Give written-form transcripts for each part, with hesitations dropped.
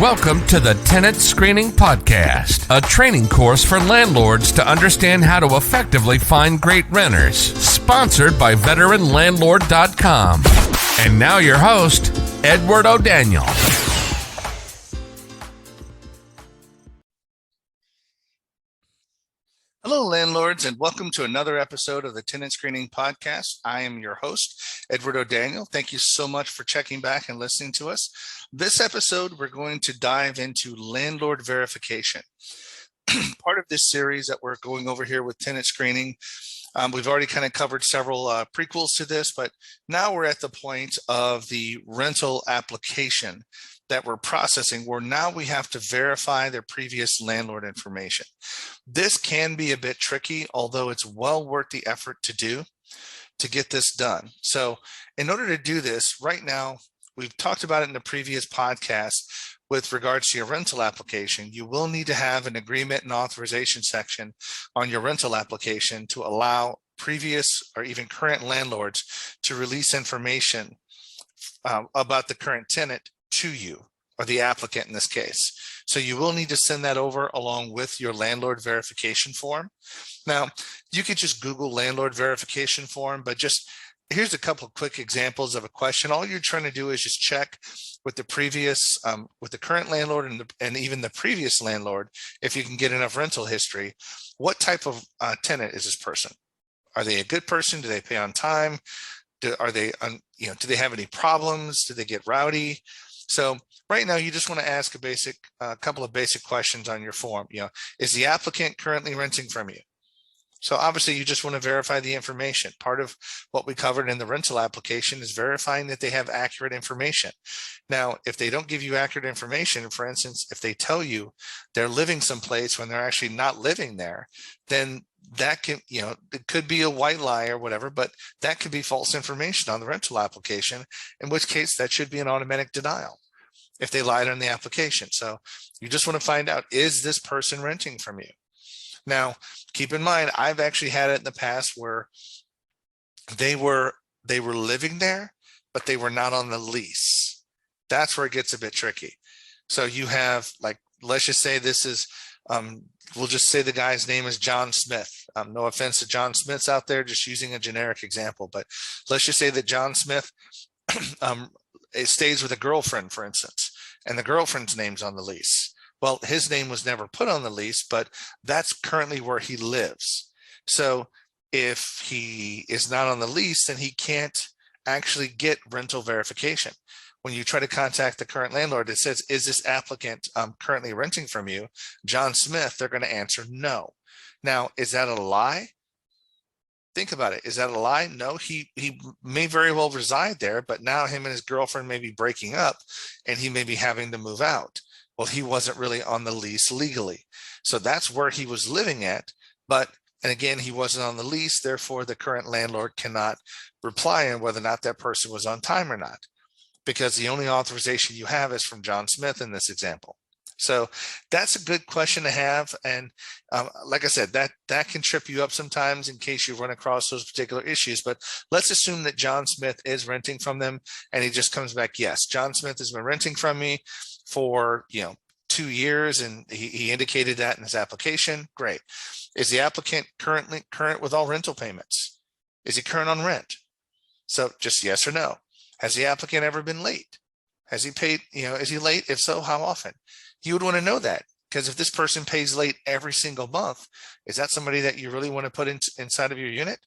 Welcome to the Tenant Screening Podcast, a training course for landlords to understand how to effectively find great renters. Sponsored by VeteranLandlord.com. And now your host, Edward O'Daniel. Hello, landlords, and welcome to another episode of the Tenant Screening Podcast. I am your host, Edward O'Daniel. Thank you so much for checking back and listening to us. This episode, we're going to dive into landlord verification. Part of this series that we're going over here with tenant screening, we've already kind of covered several prequels to this, but now we're at the point of the rental application that we're processing, where now we have to verify their previous landlord information. This can be a bit tricky, although it's well worth the effort to get this done. So in order to do this, right now, we've talked about it in the previous podcast with regards to your rental application. You will need to have an agreement and authorization section on your rental application to allow previous or even current landlords to release information about the current tenant to you, or the applicant in this case. So you will need to send that over along with your landlord verification form. Now, you could just Google landlord verification form, but just here's a couple of quick examples of a question. All you're trying to do is just check with the previous, with the current landlord and even the previous landlord, if you can get enough rental history, what type of tenant is this person? Are they a good person? Do they pay on time? Do they have any problems? Do they get rowdy? So right now, you just want to ask a couple of basic questions on your form. Is the applicant currently renting from you? So obviously, you just want to verify the information. Part of what we covered in the rental application is verifying that they have accurate information. Now, if they don't give you accurate information, for instance, if they tell you they're living someplace when they're actually not living there, then that can, it could be a white lie or whatever, but that could be false information on the rental application, in which case that should be an automatic denial if they lied on the application. So you just want to find out, is this person renting from you? Now, keep in mind, I've actually had it in the past where they were living there, but they were not on the lease. That's where it gets a bit tricky. So you have, let's just say this is, we'll just say the guy's name is John Smith. No offense to John Smiths out there, just using a generic example, but let's just say that John Smith it stays with a girlfriend, for instance, and the girlfriend's name's on the lease. Well, his name was never put on the lease, but that's currently where he lives. So if he is not on the lease, then he can't actually get rental verification. When you try to contact the current landlord, it says, is this applicant currently renting from you, John Smith? They're going to answer no. Now, is that a lie? Think about it. Is that a lie? No, he may very well reside there, but now him and his girlfriend may be breaking up and he may be having to move out. Well, he wasn't really on the lease legally. So that's where he was living at. And again, he wasn't on the lease. Therefore, the current landlord cannot reply on whether or not that person was on time or not, because the only authorization you have is from John Smith in this example. So that's a good question to have. And like I said, that can trip you up sometimes in case you run across those particular issues. But let's assume that John Smith is renting from them and he just comes back, yes, John Smith has been renting from me for 2 years, and he indicated that in his application. Great. Is the applicant current with all rental payments? Is he current on rent? So just yes or no. Has the applicant ever been late? Has he paid, is he late? If so, how often? You would want to know that, because if this person pays late every single month, is that somebody that you really want to put inside of your unit?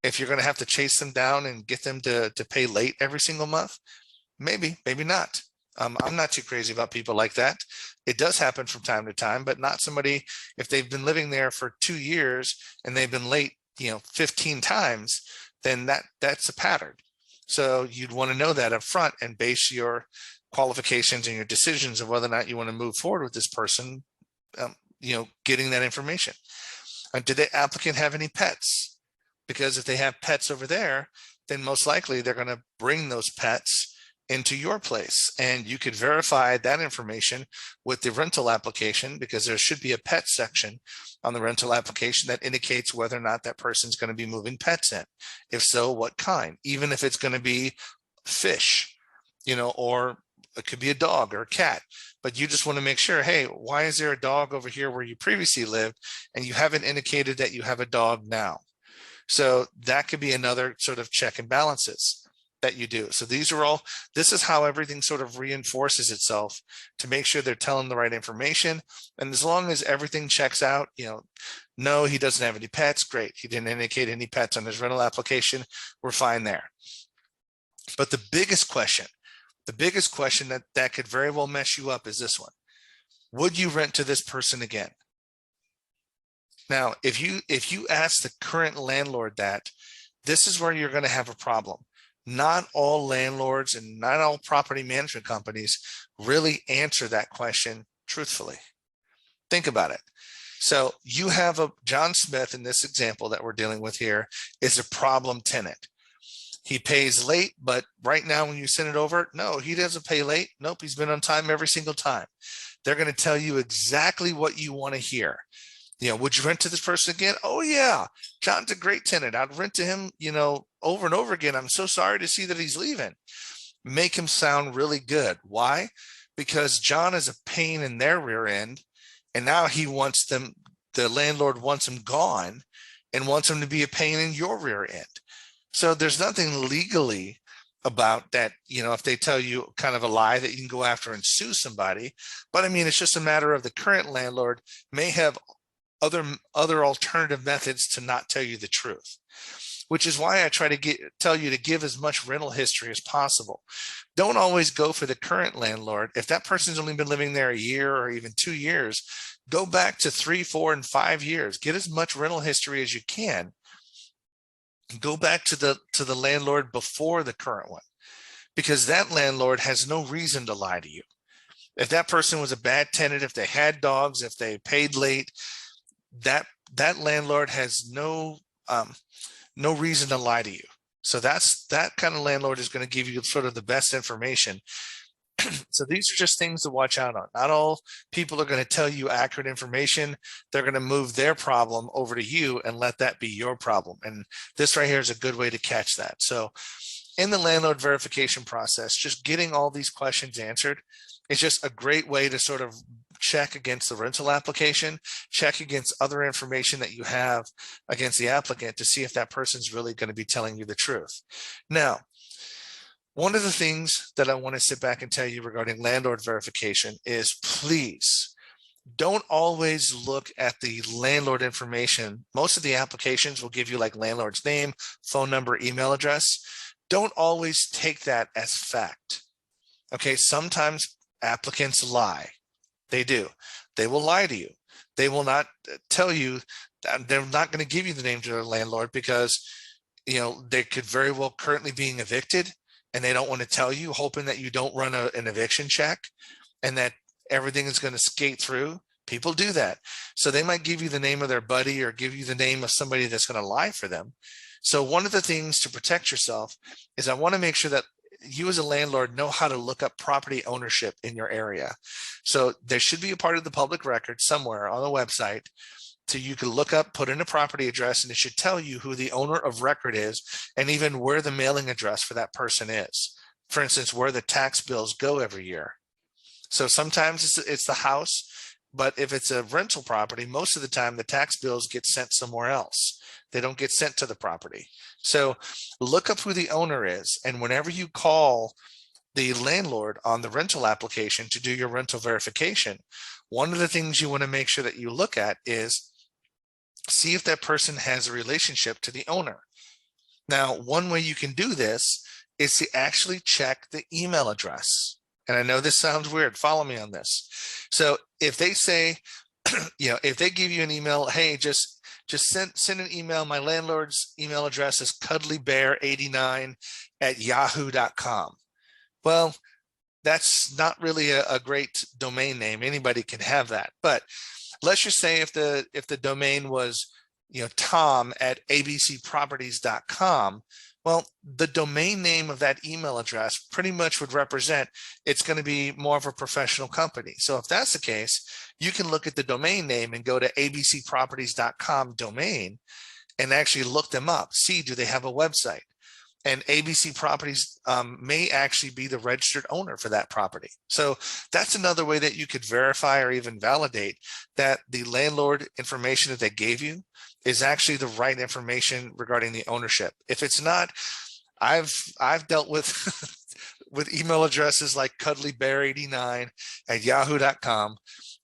If you're going to have to chase them down and get them to pay late every single month, maybe not. I'm not too crazy about people like that. It does happen from time to time, but not somebody, if they've been living there for 2 years and they've been late, 15 times, then that's a pattern. So you'd want to know that up front and base your qualifications and your decisions of whether or not you want to move forward with this person, getting that information. Did the applicant have any pets? Because if they have pets over there, then most likely they're going to bring those pets into your place, and you could verify that information with the rental application, because there should be a pet section on the rental application that indicates whether or not that person's going to be moving pets in. If so, what kind? Even if it's going to be fish, or it could be a dog or a cat, but you just want to make sure, hey, why is there a dog over here where you previously lived and you haven't indicated that you have a dog now? So that could be another sort of check and balances that you do. So this is how everything sort of reinforces itself to make sure they're telling the right information. And as long as everything checks out, no, he doesn't have any pets, great. He didn't indicate any pets on his rental application, we're fine there. But the biggest question that could very well mess you up is this one. Would you rent to this person again? Now, if you ask the current landlord that, this is where you're going to have a problem. Not all landlords and not all property management companies really answer that question truthfully. Think about it. So you have John Smith in this example that we're dealing with here is a problem tenant. He pays late, but right now when you send it over, no, he doesn't pay late. Nope, he's been on time every single time. They're going to tell you exactly what you want to hear. Would you rent to this person again? Oh yeah, John's a great tenant. I'd rent to him, over and over again. I'm so sorry to see that he's leaving. Make him sound really good. Why? Because John is a pain in their rear end, and now the landlord wants him gone and wants him to be a pain in your rear end. So there's nothing legally about that, if they tell you kind of a lie that you can go after and sue somebody. But I mean, it's just a matter of the current landlord may have other alternative methods to not tell you the truth, which is why I try to tell you to give as much rental history as possible. Don't always go for the current landlord. If that person's only been living there a year or even 2 years, go back to 3, 4, and 5 years. Get as much rental history as you can. Go back to the landlord before the current one, because that landlord has no reason to lie to you. If that person was a bad tenant, if they had dogs, if they paid late, that landlord has no reason to lie to you. So that kind of landlord is going to give you sort of the best information. So these are just things to watch out on. Not all people are going to tell you accurate information. They're going to move their problem over to you and let that be your problem. And this right here is a good way to catch that. So in the landlord verification process, just getting all these questions answered is just a great way to sort of check against the rental application, check against other information that you have against the applicant to see if that person's really going to be telling you the truth. Now, one of the things that I want to sit back and tell you regarding landlord verification is, please don't always look at the landlord information. Most of the applications will give you like landlord's name, phone number, email address. Don't always take that as fact. Okay, sometimes applicants lie. They do. They will lie to you. They will not tell you that they're not going to give you the name to their landlord because, they could very well currently being evicted and they don't want to tell you, hoping that you don't run an eviction check and that everything is going to skate through. People do that. So they might give you the name of their buddy or give you the name of somebody that's going to lie for them. So one of the things to protect yourself is I want to make sure that you as a landlord know how to look up property ownership in your area. So there should be a part of the public record somewhere on the website so you can look up, put in a property address, and it should tell you who the owner of record is and even where the mailing address for that person is. For instance, where the tax bills go every year. So sometimes it's the house, but if it's a rental property, most of the time the tax bills get sent somewhere else. They don't get sent to the property. So look up who the owner is. And whenever you call the landlord on the rental application to do your rental verification, one of the things you want to make sure that you look at is see if that person has a relationship to the owner. Now, one way you can do this is to actually check the email address. And I know this sounds weird. Follow me on this. So if they say, if they give you an email, hey, just send an email. My landlord's email address is cuddlybear89@yahoo.com. Well, that's not really a great domain name. Anybody can have that. But let's just say if the domain was, tom@abcproperties.com, well, the domain name of that email address pretty much would represent it's going to be more of a professional company. So if that's the case, you can look at the domain name and go to abcproperties.com domain and actually look them up. See, do they have a website? and ABC Properties may actually be the registered owner for that property. So that's another way that you could verify or even validate that the landlord information that they gave you is actually the right information regarding the ownership. If it's not, I've dealt with with email addresses like cuddlybear89@yahoo.com,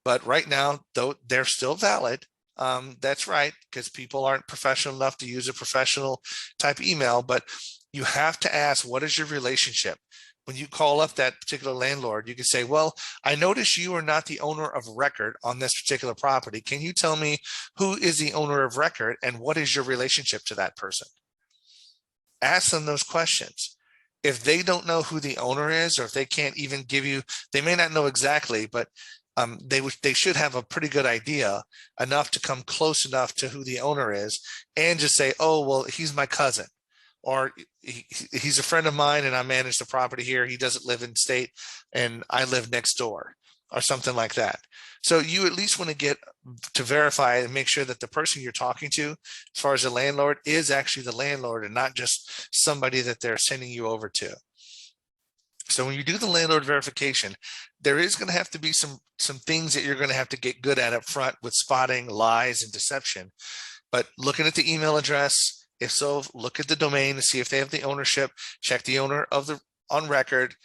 but right now, though they're still valid. That's right, because people aren't professional enough to use a professional type email, but you have to ask, what is your relationship? When you call up that particular landlord, you can say, well, I notice you are not the owner of record on this particular property. Can you tell me who is the owner of record and what is your relationship to that person? Ask them those questions. If they don't know who the owner is, or if they can't even give you, they may not know exactly, but they should have a pretty good idea, enough to come close enough to who the owner is, and just say, oh, well, he's my cousin, or he's a friend of mine and I manage the property here. He doesn't live in state and I live next door, or something like that. So you at least want to get to verify and make sure that the person you're talking to, as far as the landlord, is actually the landlord and not just somebody that they're sending you over to. So when you do the landlord verification, there is going to have to be some things that you're going to have to get good at up front with spotting lies and deception. But looking at the email address, if so, look at the domain to see if they have the ownership, check the owner of the on record,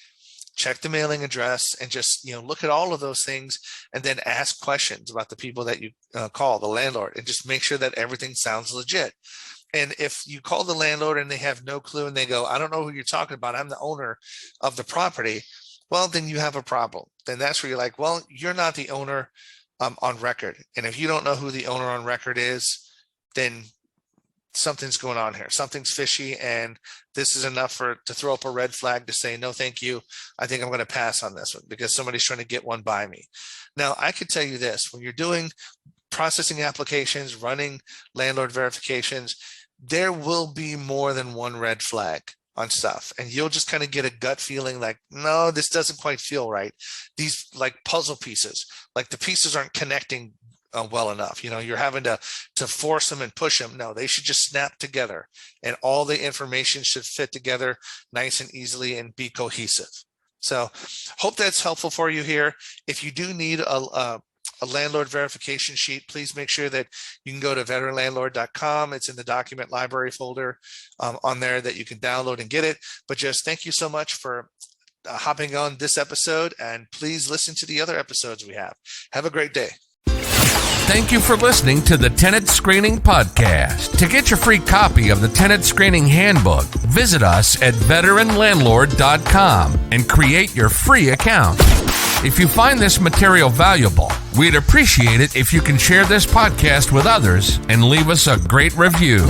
check the mailing address, and just look at all of those things, and then ask questions about the people that you call, the landlord, and just make sure that everything sounds legit. And if you call the landlord and they have no clue and they go, I don't know who you're talking about, I'm the owner of the property, well, then you have a problem. Then that's where you're like, well, you're not the owner on record. And if you don't know who the owner on record is, then something's going on here. Something's fishy, and this is enough to throw up a red flag to say, no, thank you. I think I'm going to pass on this one because somebody's trying to get one by me. Now, I could tell you this, when you're doing processing applications, running landlord verifications, there will be more than one red flag on stuff, and you'll just kind of get a gut feeling like, no, this doesn't quite feel right. These like puzzle pieces, like the pieces aren't connecting well enough. You're having to force them and push them. No, they should just snap together, and all the information should fit together nice and easily and be cohesive. So hope that's helpful for you here. If you do need a landlord verification sheet, please make sure that you can go to veteranlandlord.com. It's in the document library folder on there that you can download and get it. But just thank you so much for hopping on this episode, and please listen to the other episodes we have. Have a great day. Thank you for listening to the Tenant Screening Podcast. To get your free copy of the Tenant Screening Handbook, visit us at veteranlandlord.com and create your free account. If you find this material valuable, we'd appreciate it if you can share this podcast with others and leave us a great review.